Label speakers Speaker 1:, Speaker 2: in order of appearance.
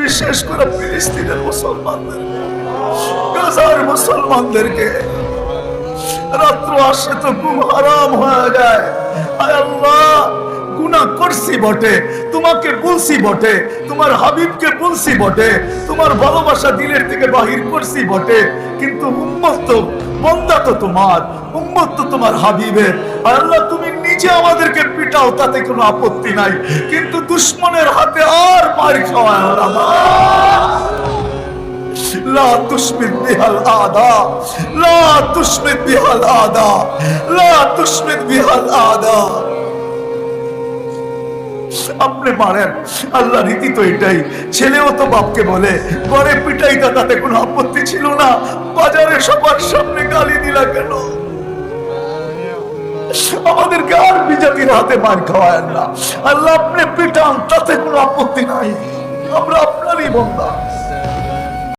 Speaker 1: বিশেষ করে ফিলিস্তিনের মুসলমানদের, গাজার মুসলমানদেরকে রাত্র আসে তো ঘুম হারাম হয়ে যায়। আয় আল্লাহ, গুনাহ করছি বটে, তোমাকে বলছি বটে, তোমার হাবিবকে বলছি বটে, তোমার ভালোবাসা দিলের থেকে বাহির করছি বটে, কিন্তু উম্মত তো, বান্দা তো তোমার, উম্মত তো তোমার হাবিবের। আয় আল্লাহ, তুমি নিজে আমাদেরকে পিটাও, তাতে কোনো আপত্তি নাই, কিন্তু দুশমনের হাতে আর মার খাওয়ায় না। لا تشمت بها الأعداء، لا تشمت بها الأعداء، لا تشمت بها الأعداء। আপনি মারেন, আল্লাহ রীতি তো এটাই। ছেলেও তো বাপকে বলে, ঘরে পিটাইতা, তাতে কোনো আপত্তি ছিল না, বাজারে সবার সামনে গালি দিলা কেন? আমাদেরকে আর বিজাতির হাতে মার খাওয়ায় না। আল্লাহ আপনি পিটান, তাতে কোনো আপত্তি নাই, আমরা আপনারই বান্দা।